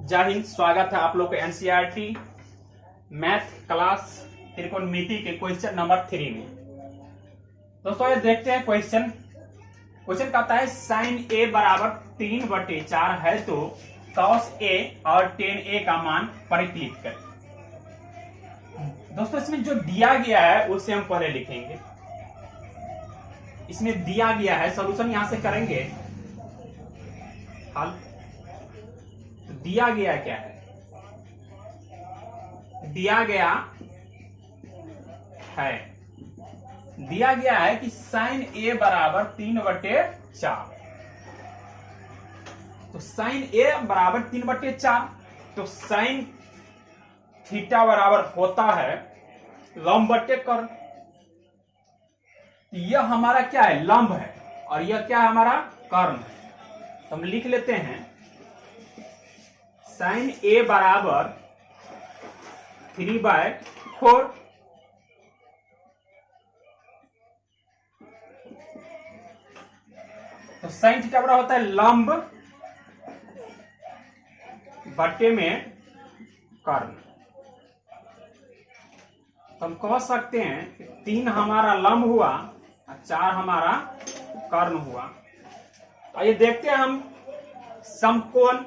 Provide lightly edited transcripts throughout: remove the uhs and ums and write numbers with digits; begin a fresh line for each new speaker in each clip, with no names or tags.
जय हिंद। स्वागत है आप लोग के एनसीईआरटी मैथ क्लास त्रिकोणमिति के क्वेश्चन नंबर 3 में। दोस्तों ये देखते हैं क्वेश्चन कहता है साइन ए बराबर 3/4 है तो कॉस ए और टेन ए का मान परिकलित करें। दोस्तों इसमें जो दिया गया है उसे हम पहले लिखेंगे। इसमें दिया गया है, सॉल्यूशन यहां से करेंगे हल। दिया गया क्या है? दिया गया है कि साइन ए बराबर 3/4। तो साइन ए बराबर 3/4 तो साइन थीटा बराबर होता है लंब बटे कर्ण। यह हमारा क्या है? लंब है और यह क्या है? हमारा कर्ण है। तो हम लिख लेते हैं साइन ए बराबर 3/4 तो साइन थीटा बराबर होता है लंब बटे में कर्ण। तो हम कह सकते हैं 3 हमारा लंब हुआ और 4 हमारा कर्ण हुआ। तो आइए देखते हैं हम समकोण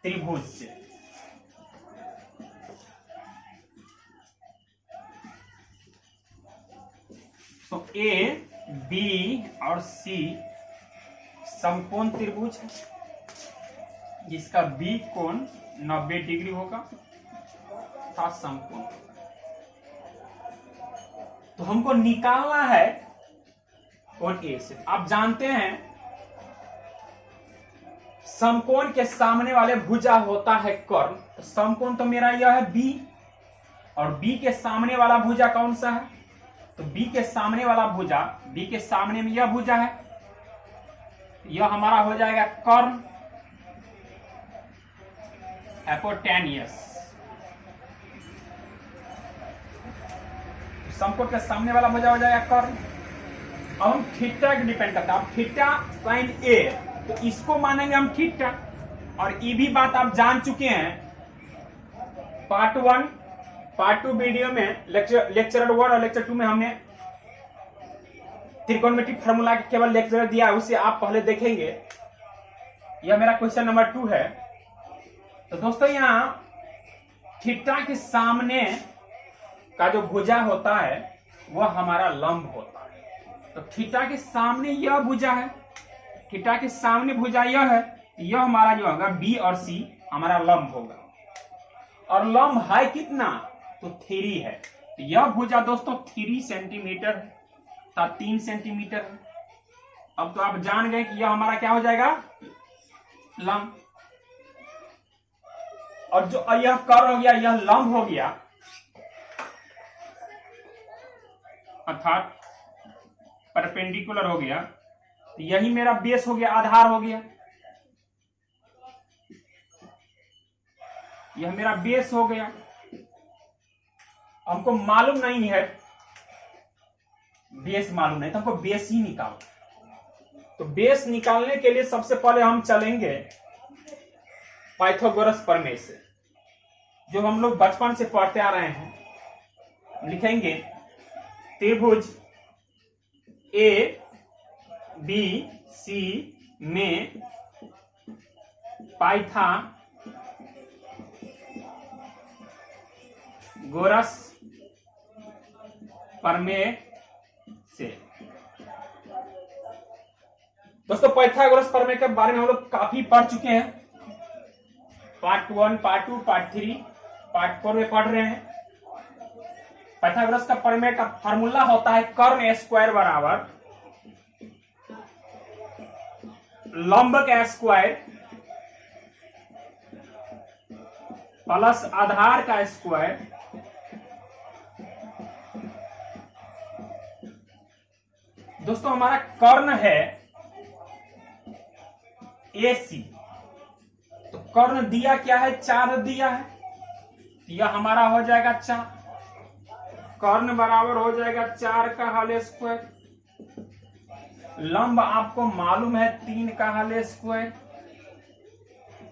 त्रिभुज से। तो ए बी और सी समकोण त्रिभुज है जिसका बी कोण 90 डिग्री होगा था समकोण। तो हमको निकालना है कोण ए से। आप जानते हैं समकोण के सामने वाले भुजा होता है कर्ण। तो समकोण तो मेरा यह है बी और बी के सामने वाला भुजा कौन सा है? तो बी के सामने वाला भुजा, बी के सामने में यह भुजा है, यह हमारा हो जाएगा कर्ण हाइपोटेन्यूस। समकोण के सामने वाला भुजा हो जाएगा कर्ण। अब हम थीटा के डिपेंड करता है। थीटा साइन ए तो इसको मानेंगे हम थीटा। और ये भी बात आप जान चुके हैं पार्ट 1 पार्ट 2 वीडियो में लेक्चर 1 और लेक्चर 2 में हमने त्रिकोणमिति फार्मूला के केवल लेक्चर दिया है, उसे आप पहले देखेंगे। यह मेरा क्वेश्चन नंबर 2 है। तो दोस्तों यहां थीटा के सामने का जो भुजा होता है वह हमारा लंब होता है। तो थीटा के सामने यह भुजा है, थीटा के सामने भुजा यह है, यह हमारा जो होगा बी और सी हमारा लंब होगा। और लंब है कितना? तो 3 है। तो यह भुजा दोस्तों 3 सेंटीमीटर है, 3 सेंटीमीटर है। अब तो आप जान गए कि यह हमारा क्या हो जाएगा? लंब। और जो यह कर्ण हो गया यह लंब हो गया, अर्थात परपेंडिकुलर हो गया। तो यही मेरा बेस हो गया, आधार हो गया। यह मेरा बेस हो गया। हमको मालूम नहीं है, बेस मालूम नहीं तो हमको बेस ही निकालो। तो बेस निकालने के लिए सबसे पहले हम चलेंगे पाइथागोरस प्रमेय से, जो हम लोग बचपन से पढ़ते आ रहे हैं। लिखेंगे त्रिभुज ए बी सी में पाइथागोरस प्रमेय से। दोस्तों पाइथागोरस प्रमेय के बारे में हम लोग काफी पढ़ चुके हैं। पार्ट 1 पार्ट 2 पार्ट 3 पार्ट 4 में पढ़ रहे हैं। पाइथागोरस का प्रमेय का फार्मूला होता है कर्ण स्क्वायर बराबर लंब का स्क्वायर प्लस आधार का स्क्वायर दोस्तों हमारा कर्ण है AC। तो कर्ण दिया क्या है? 4 दिया है। यह हमारा हो जाएगा 4। कर्ण बराबर हो जाएगा 4 का होल स्क्वायर। लंब आपको मालूम है 3 का होल स्क्वायर।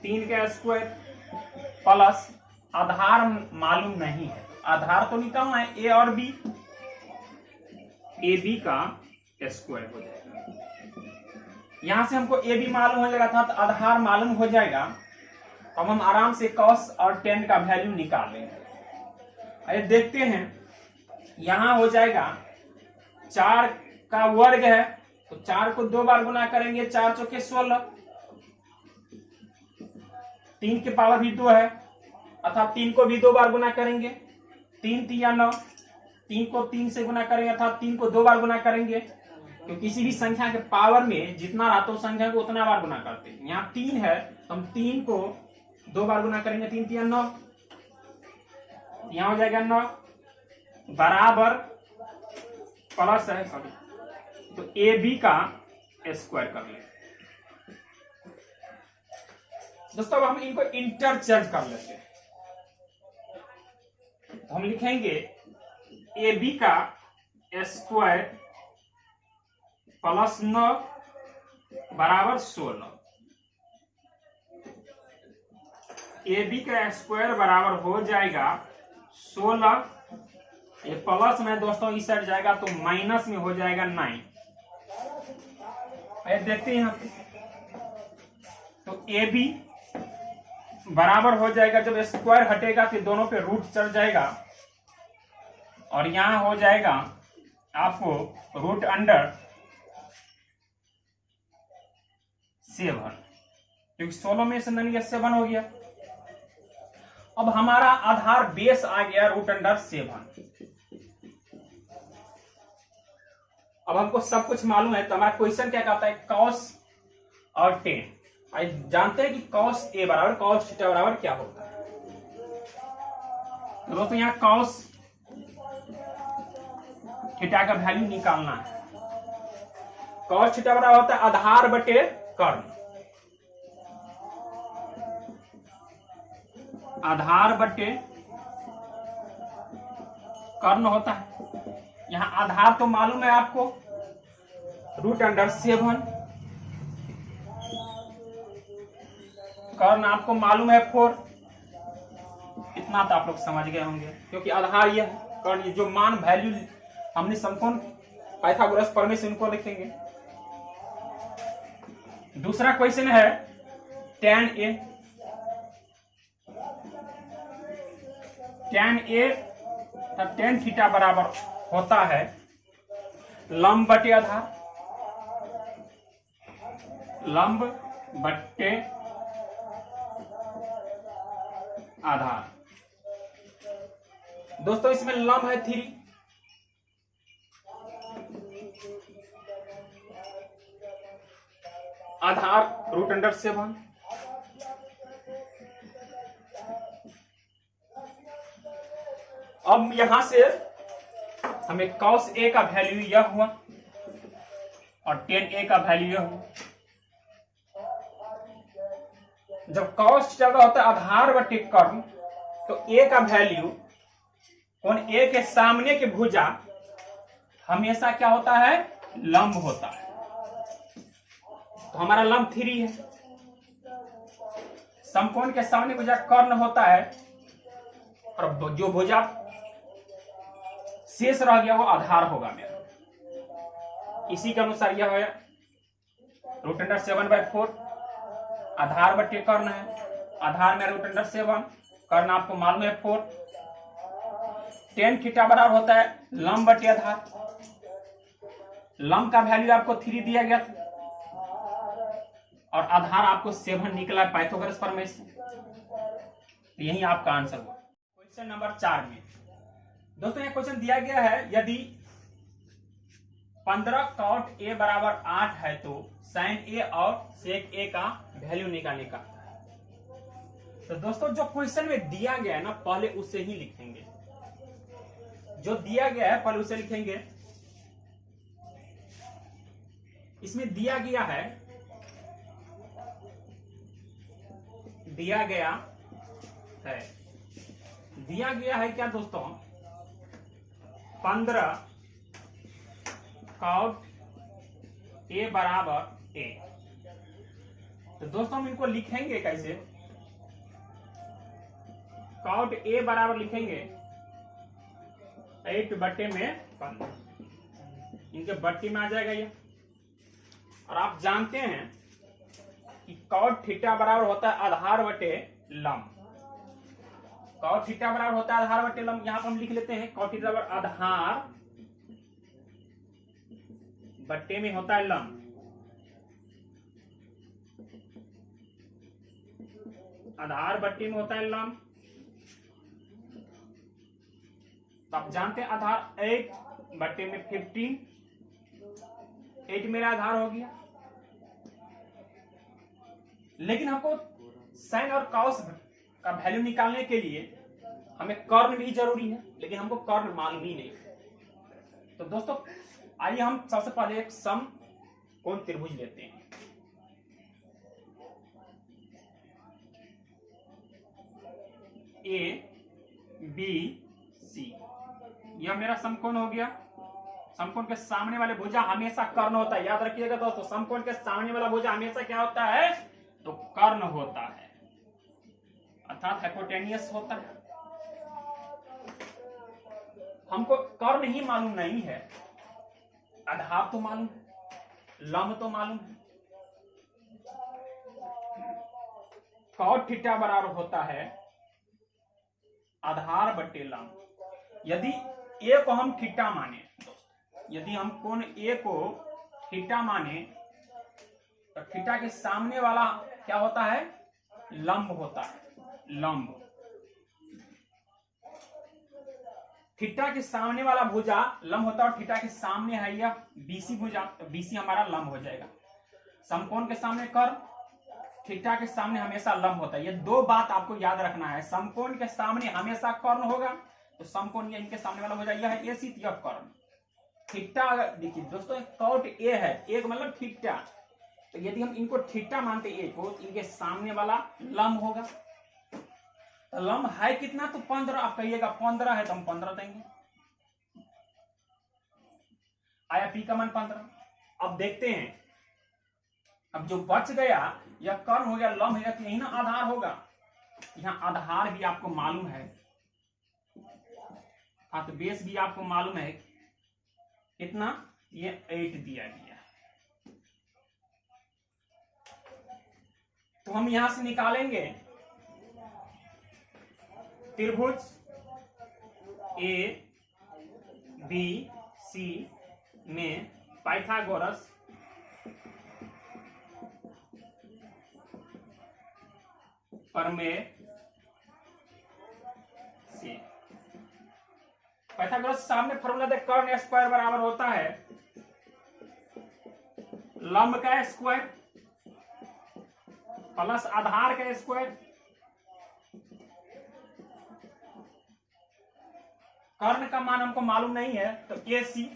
3 का स्क्वायर प्लस आधार मालूम नहीं है, आधार तो निकालना है ए और बी, ए बी का स्क्वायर हो जाएगा। यहां से हमको ए बी मालूम हो जाएगा था, तो आधार मालूम हो जाएगा। अब हम आराम से cos और tan का वैल्यू निकाल लेंगे। अरे देखते हैं, यहां हो जाएगा 4 का वर्ग है, तो 4 को 2 बार गुना करेंगे, 4 चौके 16, 3 की पावर भी 2 है, अर्थात 3 को भी 2 बार गुना करेंगे, 3 3 9, 3 को 3 से गुना करेंगे, अर्थात 3 को 2 बार गुना करेंगे। तो किसी भी संख्या के पावर में जितना रहता है संख्या को उतना बार गुना करते हैं। यहाँ 3 है तो हम 3 को 2 बार गुना करेंगे, 3 3 9, यहाँ हो जाएगा 9 बराबर प्लस है सॉरी, तो ए बी का स्क्वायर कर लें। दोस्तों अब हम इनको इंटरचेंज कर लेते हैं, तो हम लिखेंगे ए बी का स्क्वायर प्लस 9 बराबर 16। ए बी का स्क्वायर बराबर हो जाएगा 16, ये प्लस में दोस्तों इस साइड जाएगा तो माइनस में हो जाएगा 9। देखते हैं यहाँ पे, तो ए बी बराबर हो जाएगा, जब स्क्वायर हटेगा तो दोनों पे रूट चढ़ जाएगा और यहां हो जाएगा आपको रूट अंडर 7, क्योंकि 16 में से 9 7 हो गया। अब हमारा आधार बेस आ गया रूट अंडर 7। अब हमको सब कुछ मालूम है, तो हमारा क्वेश्चन क्या कहता है, cos और tan। जानते हैं कि cos a बराबर cos थीटा बराबर क्या होता है। तो दोस्तों यहाँ cos थीटा का वैल्यू निकालना है। cos थीटा बराबर होता है आधार बटे कर्ण, आधार बटे कर्ण होता है। यहाँ आधार तो मालूम है आपको रूट अंडर 7, कर्ण आपको मालूम है 4। इतना तो आप लोग समझ गए होंगे, क्योंकि आधार यह है, कर्ण जो मान वैल्यू हमने समकोण पाइथागोरस प्रमेय से इनको लिखेंगे। दूसरा क्वेश्चन है tan a, tan a तब tan थीटा बराबर होता है लंब बटे आधार, लंब बटे आधार। दोस्तों इसमें लंब है 3, आधार रूट अंडर 7। अब यहां से हमें cos a का वैल्यू यह हुआ और tan a का वैल्यू यह हुआ। जब cos थीटा होता है आधार बटे कर्ण, तो a का वैल्यू कोण a के सामने के भुजा हमेशा क्या होता है, लंब होता है। तो हमारा लंब 3 है, समकोण के सामने भुजा कर्ण होता है और जो भुजा शेष रह गया वो आधार होगा मेरा। इसी के अनुसार यह है रूट अंडर 7/4, आधार बटे कर्ण है, आधार में रूट अंडर 7, कर्ण आपको मालूम है 4। tan थीटा बराबर होता है लंब बटे आधार, लंब का वैल्यू आपको 3 दिया गया था और आधार आपको 7 निकला है पाइथागोरस प्रमेय से। यही आपका आंसर हुआ। क्वेश्चन नंबर 4 में दोस्तों यह क्वेश्चन दिया गया है, यदि 15 cot a बराबर 8 है तो sin a और sec a का वैल्यू निकालने का। तो दोस्तों जो क्वेश्चन में दिया गया है ना, पहले उसे ही लिखेंगे। जो दिया गया है पहले उसे लिखेंगे। इसमें दिया गया है क्या दोस्तों, 15 cot a बराबर a। तो दोस्तों हम इनको लिखेंगे कैसे? कॉट ए बराबर लिखेंगे 8/15, इनके बट्टी में आ जाएगा ये। और आप जानते हैं कि कॉट थीटा बराबर होता है आधार बटे लंब। कॉट थीटा बराबर होता है आधार बटे लंब। यहां पर हम लिख लेते हैं कॉट थीटा बराबर आधार बट्टे में होता है लंब। आधार बट्टे में होता है लंब। तो आप जानते हैं आधार 8/15, 8 मेरा आधार हो गया। लेकिन हमको साइन और कॉस का वैल्यू निकालने के लिए हमें कर्ण भी जरूरी है, लेकिन हमको कर्ण मालूम ही नहीं। तो दोस्तों आइए हम सबसे पहले एक समकोण त्रिभुज लेते हैं। ABC, यह मेरा समकोण हो गया। समकोण के सामने वाले भुजा हमेशा कर्ण होता है, याद रखिएगा दोस्तों। समकोण के सामने वाला भुजा हमेशा क्या होता है? तो कर्ण होता है, अर्थात हाइपोटेनियस होता है। हमको कर्ण ही मालूम नहीं है, आधार तो मालूम है, लंब तो मालूम है। कॉट थीटा बराबर होता है आधार बटे लंब। यदि ए को हम थीटा माने, यदि हम कोण ए को थीटा माने, तो थीटा के सामने वाला क्या होता है? लंब होता है, लंब। थीटा के सामने वाला भुजा लंब होता है, और थीटा के सामने है यह बीसी भुजा, तो बीसी हमारा लंब हो जाएगा। समकोण के सामने कर्ण, थीटा के सामने हमेशा लंब होता है। ये दो बात आपको याद रखना है। समकोण के सामने हमेशा कर्ण होगा, तो समकोण इनके सामने वाला हो जाएगा, यह है AC, यह कर्ण। थीटा देखिए दोस्तों, कॉट ए है, एक मतलब थीटा, तो यदि हम इनको थीटा मानते ए को, इनके सामने वाला लंब होगा। तो लंब है कितना? तो 15। आप कहिएगा 15 है तो हम 15 देंगे। आया P का मान 15। अब देखते हैं, अब जो बच गया यह कर्ण हो गया, लंब है, यही ना आधार होगा। यहां आधार भी आपको मालूम है, हाँ, तो बेस भी आपको मालूम है कितना? ये 8 दिया गया। तो हम यहां से निकालेंगे त्रिभुज ABC में पाइथागोरस प्रमेय से। पाइथागोरस सामने फॉर्मूला दे, कर्ण स्क्वायर बराबर होता है लंब का स्क्वायर प्लस आधार का स्क्वायर। कर्ण का मान हमको मालूम नहीं है, तो AC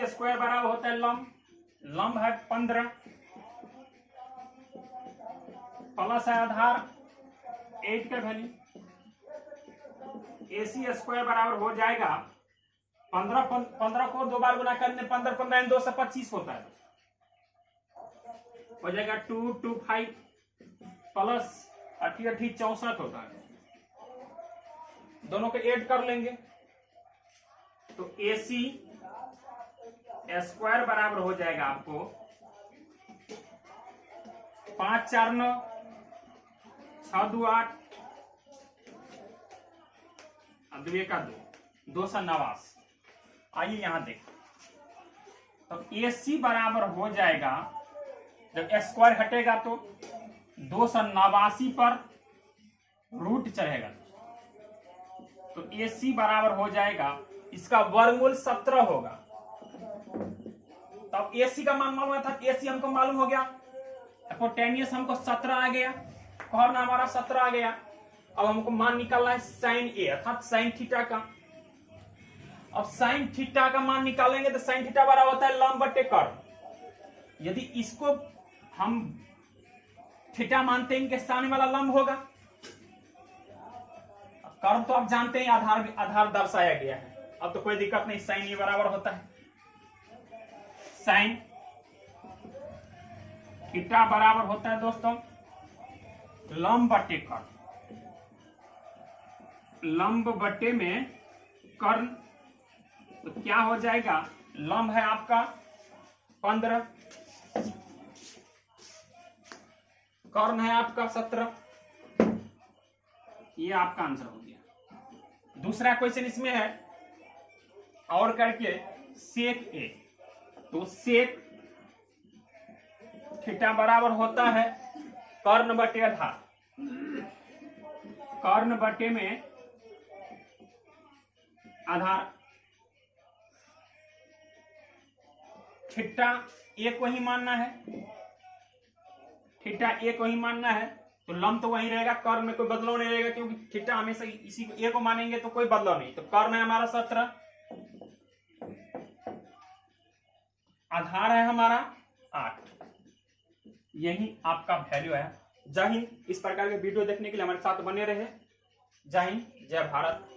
स्क्वायर बराबर होता है लंब, लंब है 15 प्लस है आधार 8 का वैल्यू। AC स्क्वायर बराबर हो जाएगा 15 को 2 बार गुना करने 15 15 225 होता है, हो जाएगा 225 प्लस 88 64 होता है। दोनों को ऐड कर लेंगे तो AC स्क्वायर बराबर हो जाएगा आपको 5 4 9 6 2 8 2 1 2 289। आइए यहां देखें, तो AC बराबर हो जाएगा, जब स्क्वायर हटेगा तो 289 पर रूट चढ़ेगा, तो AC बराबर हो जाएगा, इसका वर्गमूल 17 होगा। तब AC का मान मालूम था, AC हमको मालूम हो गया, हाइपोटेनियस हमको 17 आ गया, कर्ण हमारा 17 आ गया। अब हमको मान निकालना है साइन A अर्थात साइन थीटा का। अब साइन थीटा का मान निकालेंगे तो साइन थीटा बराबर होता है लंब बटे कर्ण। यदि इसको हम थीटा मानते हैं, इनके सामने वाला लंब होगा। कर्ण तो आप जानते हैं आधार दर्शाया गया है, अब तो कोई दिक्कत नहीं, साइन A बराबर होता है साइन थीटा बराबर होता है दोस्तों लंब बटे कर्ण, लंब बटे में कर्ण, तो क्या हो जाएगा, लंब है आपका 15, कर्ण है आपका 17, ये आपका आंसर हो गया। दूसरा क्वेश्चन इसमें है और करके सेक ए, तो सेक थीटा बराबर होता है कर्ण बटे आधार, कर्ण बटे में आधार, थीटा ए को ही मानना है, थीटा ए को ही मानना है, तो लंब तो वही रहेगा, कर्ण में कोई बदलाव नहीं रहेगा क्योंकि थीटा हमेशा इसी को ए को मानेंगे तो कोई बदलाव नहीं। तो कर्ण है हमारा 17, आधार है हमारा 8, यही आपका वैल्यू है। जय हिंद। इस प्रकार के वीडियो देखने के लिए हमारे साथ बने रहे। जय हिंद, जय भारत।